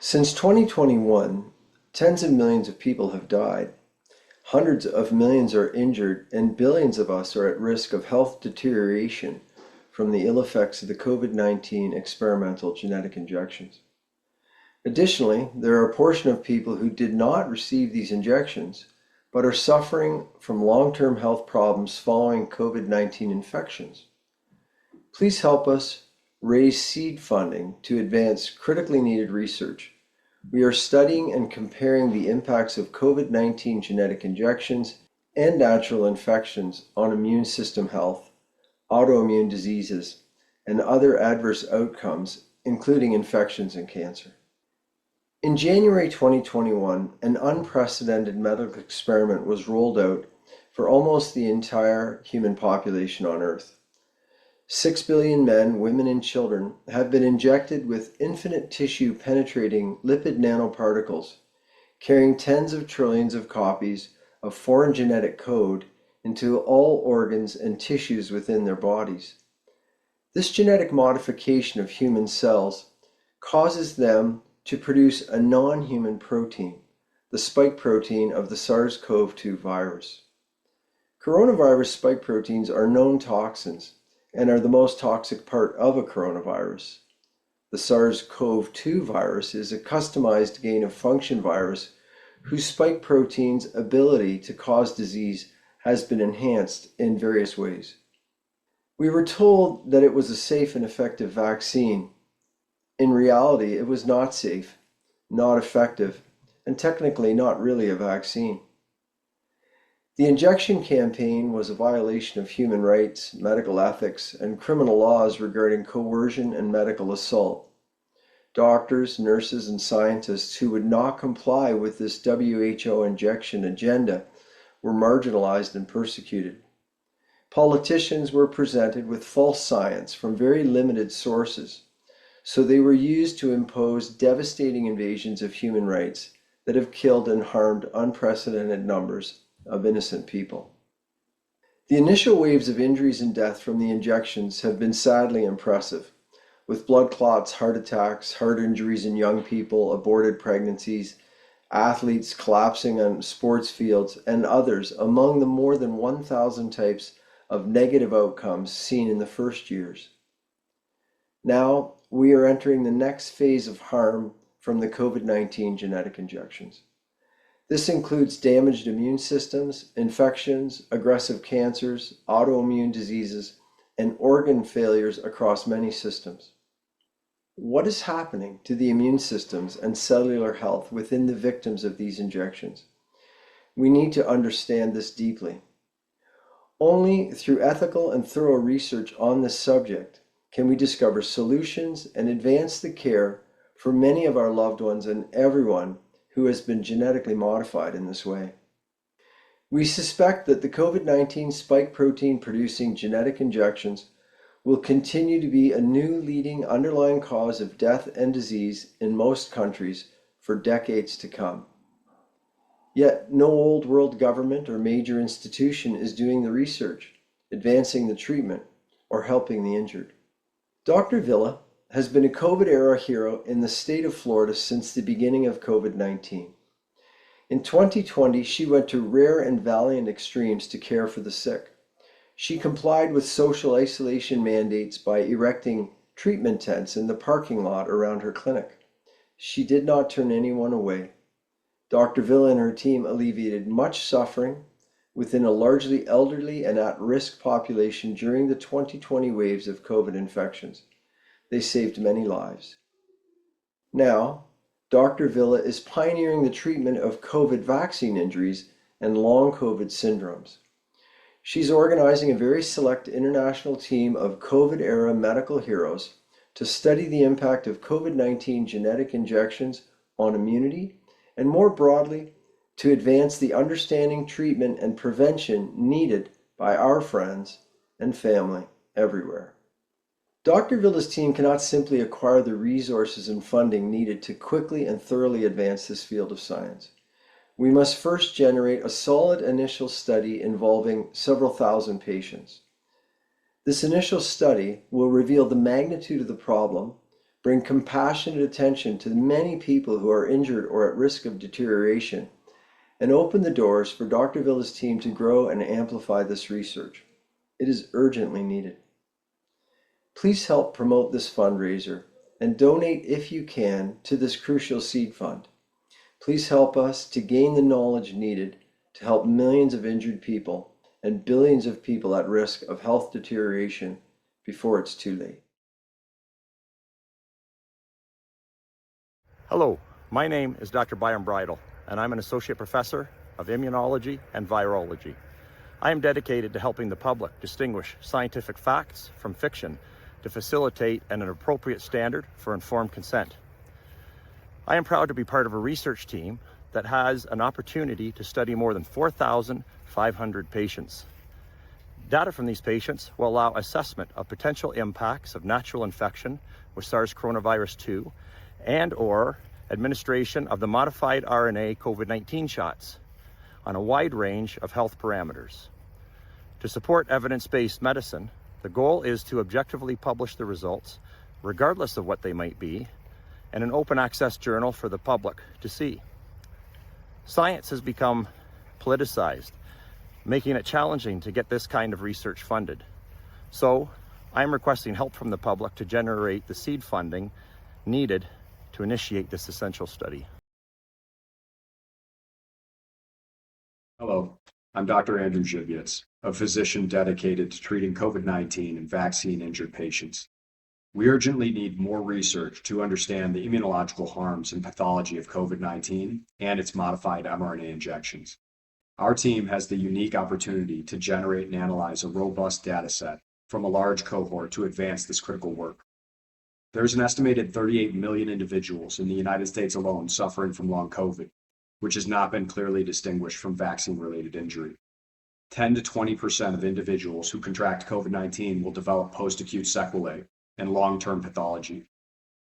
Since 2021, tens of millions of people have died, hundreds of millions are injured, and billions of us are at risk of health deterioration from the ill effects of the COVID-19 experimental genetic injections. Additionally, there are a portion of people who did not receive these injections but are suffering from long-term health problems following COVID-19 infections. Please help us raise seed funding to advance critically needed research. We are studying and comparing the impacts of COVID-19 genetic injections and natural infections on immune system health, autoimmune diseases, and other adverse outcomes, including infections and cancer. In January 2021, an unprecedented medical experiment was rolled out for almost the entire human population on Earth. 6 billion men, women, and children have been injected with infinite tissue penetrating lipid nanoparticles, carrying tens of trillions of copies of foreign genetic code into all organs and tissues within their bodies. This genetic modification of human cells causes them to produce a non-human protein, the spike protein of the SARS-CoV-2 virus. Coronavirus spike proteins are known toxins and are the most toxic part of a coronavirus. The SARS-CoV-2 virus is a customized gain-of-function virus whose spike protein's ability to cause disease has been enhanced in various ways. We were told that it was a safe and effective vaccine. In reality, it was not safe, not effective, and technically not really a vaccine. The injection campaign was a violation of human rights, medical ethics, and criminal laws regarding coercion and medical assault. Doctors, nurses, and scientists who would not comply with this WHO injection agenda were marginalized and persecuted. Politicians were presented with false science from very limited sources, so they were used to impose devastating invasions of human rights that have killed and harmed unprecedented numbers of innocent people. The initial waves of injuries and death from the injections have been sadly impressive, with blood clots, heart attacks, heart injuries in young people, aborted pregnancies, athletes collapsing on sports fields, and others among the more than 1,000 types of negative outcomes seen in the first years. Now, we are entering the next phase of harm from the COVID-19 genetic injections. This includes damaged immune systems, infections, aggressive cancers, autoimmune diseases, and organ failures across many systems. What is happening to the immune systems and cellular health within the victims of these injections? We need to understand this deeply. Only through ethical and thorough research on this subject can we discover solutions and advance the care for many of our loved ones and everyone who has been genetically modified in this way. We suspect that the COVID-19 spike protein producing genetic injections will continue to be a new leading underlying cause of death and disease in most countries for decades to come. Yet no old world government or major institution is doing the research, advancing the treatment, or helping the injured. Dr. Villa has been a COVID-era hero in the state of Florida since the beginning of COVID-19. In 2020, she went to rare and valiant extremes to care for the sick. She complied with social isolation mandates by erecting treatment tents in the parking lot around her clinic. She did not turn anyone away. Dr. Villa and her team alleviated much suffering within a largely elderly and at-risk population during the 2020 waves of COVID infections. They saved many lives. Now, Dr. Villa is pioneering the treatment of COVID vaccine injuries and long COVID syndromes. She's organizing a very select international team of COVID-era medical heroes to study the impact of COVID-19 genetic injections on immunity and more broadly to advance the understanding, treatment, and prevention needed by our friends and family everywhere. Dr. Villa's team cannot simply acquire the resources and funding needed to quickly and thoroughly advance this field of science. We must first generate a solid initial study involving several thousand patients. This initial study will reveal the magnitude of the problem, Bring compassionate attention to the many people who are injured or at risk of deterioration, and open the doors for Dr. Villa's team to grow and amplify this research. It is urgently needed. Please help promote this fundraiser and donate if you can to this crucial seed fund. Please help us to gain the knowledge needed to help millions of injured people and billions of people at risk of health deterioration before it's too late. Hello, my name is Dr. Byron Bridle, and I'm an associate professor of immunology and virology. I am dedicated to helping the public distinguish scientific facts from fiction to facilitate an appropriate standard for informed consent. I am proud to be part of a research team that has an opportunity to study more than 4,500 patients. Data from these patients will allow assessment of potential impacts of natural infection with SARS coronavirus 2 and/or administration of the modified RNA COVID-19 shots on a wide range of health parameters. To support evidence-based medicine, the goal is to objectively publish the results, regardless of what they might be, in an open access journal for the public to see. Science has become politicized, making it challenging to get this kind of research funded. So, I'm requesting help from the public to generate the seed funding needed to initiate this essential study. Hello, I'm Dr. Andrew Zhivitz, a physician dedicated to treating COVID-19 and vaccine-injured patients. We urgently need more research to understand the immunological harms and pathology of COVID-19 and its modified mRNA injections. Our team has the unique opportunity to generate and analyze a robust data set from a large cohort to advance this critical work. There's an estimated 38 million individuals in the United States alone suffering from long COVID, which has not been clearly distinguished from vaccine-related injury. 10 to 20% of individuals who contract COVID-19 will develop post-acute sequelae and long-term pathology.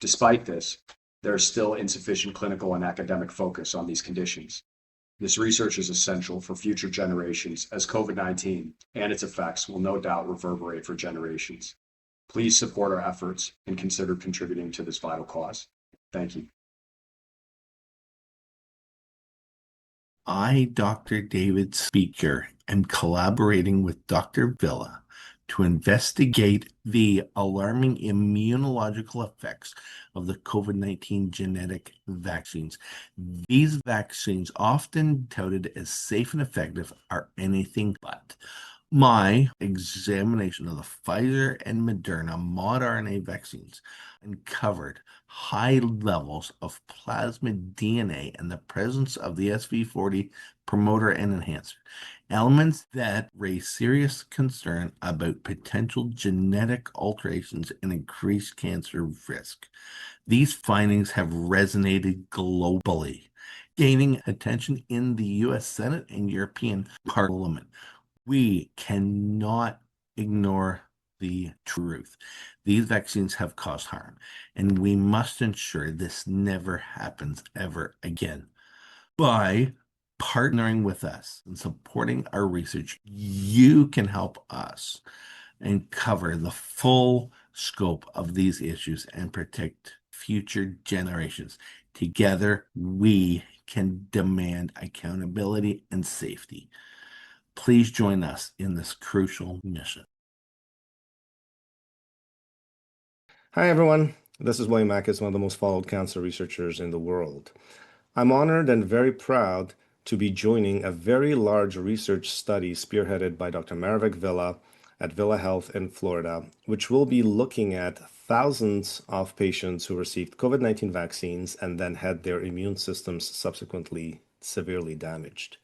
Despite this, there is still insufficient clinical and academic focus on these conditions. This research is essential for future generations, as COVID-19 and its effects will no doubt reverberate for generations. Please support our efforts and consider contributing to this vital cause. Thank you. I, Dr. David Speaker, am collaborating with Dr. Villa to investigate the alarming immunological effects of the COVID-19 genetic vaccines. These vaccines, often touted as safe and effective, are anything but. My examination of the Pfizer and Moderna mod RNA vaccines uncovered high levels of plasmid DNA and the presence of the SV40 promoter and enhancer, elements that raise serious concern about potential genetic alterations and increased cancer risk. These findings have resonated globally, gaining attention in the US Senate and European Parliament. We cannot ignore the truth. These vaccines have caused harm, and we must ensure this never happens ever again. By partnering with us and supporting our research, you can help us and cover the full scope of these issues and protect future generations. Together, we can demand accountability and safety. Please join us in this crucial mission. Hi, everyone. This is William Mackis, one of the most followed cancer researchers in the world. I'm honored and very proud to be joining a very large research study spearheaded by Dr. Maravik Villa at Villa Health in Florida, which will be looking at thousands of patients who received COVID-19 vaccines and then had their immune systems subsequently severely damaged.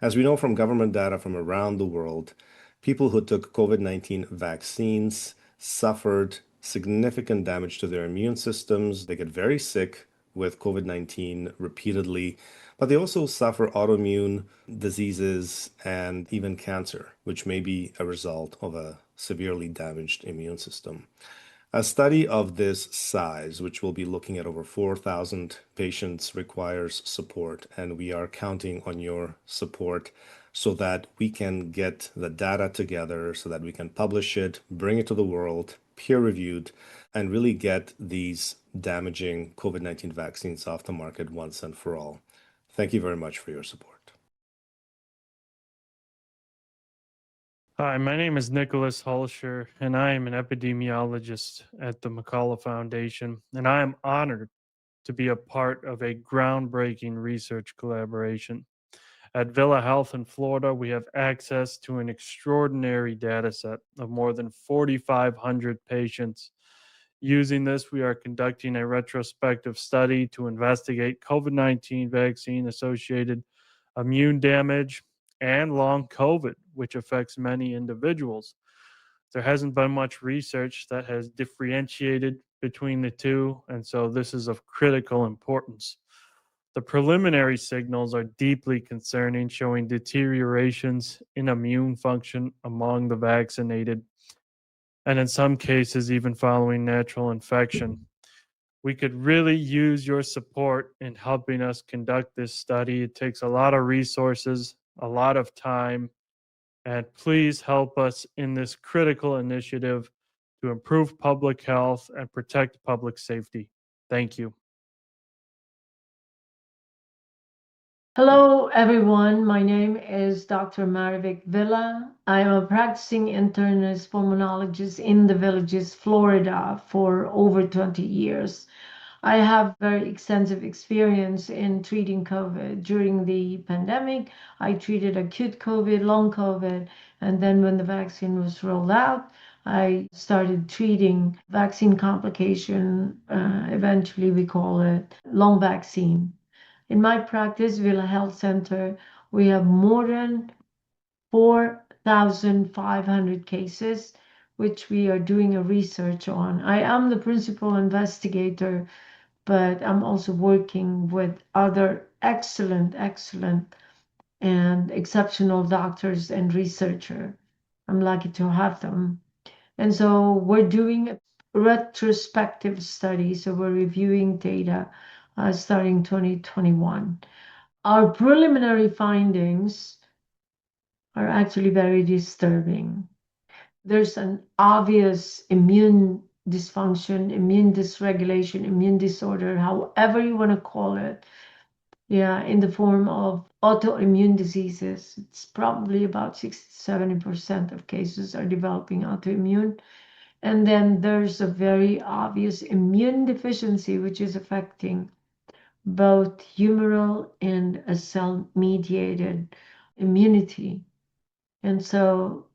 As we know from government data from around the world, people who took COVID-19 vaccines suffered significant damage to their immune systems. They get very sick with COVID-19 repeatedly, but they also suffer autoimmune diseases and even cancer, which may be a result of a severely damaged immune system. A study of this size, which will be looking at over 4,000 patients, requires support, and we are counting on your support so that we can get the data together, so that we can publish it, bring it to the world, peer-reviewed, and really get these damaging COVID-19 vaccines off the market once and for all. Thank you very much for your support. Hi, my name is Nicholas Hulsher, and I am an epidemiologist at the McCullough Foundation, and I am honored to be a part of a groundbreaking research collaboration. At Villa Health in Florida, we have access to an extraordinary data set of more than 4,500 patients. Using this, we are conducting a retrospective study to investigate COVID-19 vaccine associated immune damage and long COVID, which affects many individuals. There hasn't been much research that has differentiated between the two, and so this is of critical importance. The preliminary signals are deeply concerning, showing deteriorations in immune function among the vaccinated, and in some cases, even following natural infection. We could really use your support in helping us conduct this study. It takes a lot of resources, a lot of time, and please help us in this critical initiative to improve public health and protect public safety. Thank you. Hello, everyone. My name is Dr. Maravik Villa. I am a practicing internist pulmonologist in the Villages, Florida, for over 20 years. I have very extensive experience in treating COVID. During the pandemic, I treated acute COVID, long COVID, and then when the vaccine was rolled out, I started treating vaccine complication. Eventually, we call it long vaccine. In my practice, Villa Health Center, we have more than 4,500 cases, which we are doing a research on. I am the principal investigator, but I'm also working with other excellent and exceptional doctors and researchers. I'm lucky to have them. And so we're doing a retrospective study. So we're reviewing data starting 2021. Our preliminary findings are actually very disturbing. There's an obvious immune dysfunction, immune dysregulation, immune disorder, however you want to call it. Yeah, in the form of autoimmune diseases. It's probably about 60-70% of cases are developing autoimmune. And then there's a very obvious immune deficiency, which is affecting both humoral and a cell-mediated immunity. And so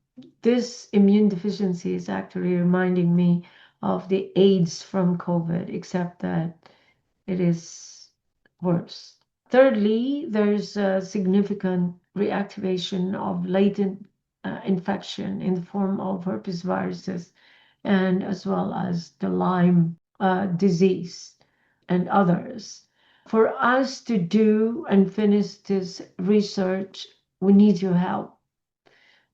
this immune deficiency is actually reminding me of the AIDS from COVID, except that it is worse. Thirdly, there's a significant reactivation of latent infection in the form of herpes viruses and as well as the Lyme disease and others. For us to do and finish this research, we need your help.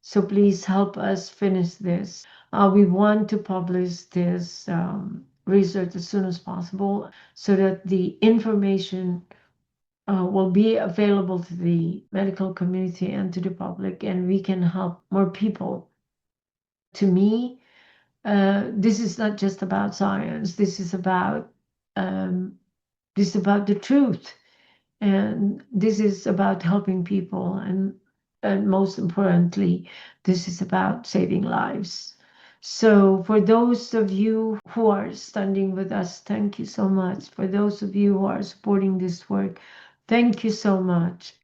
So please help us finish this. We want to publish this research as soon as possible so that the information will be available to the medical community and to the public, and we can help more people. To me, this is not just about science. This is about the truth, and this is about helping people, and most importantly, this is about saving lives. So for those of you who are standing with us, thank you so much. For those of you who are supporting this work, thank you so much.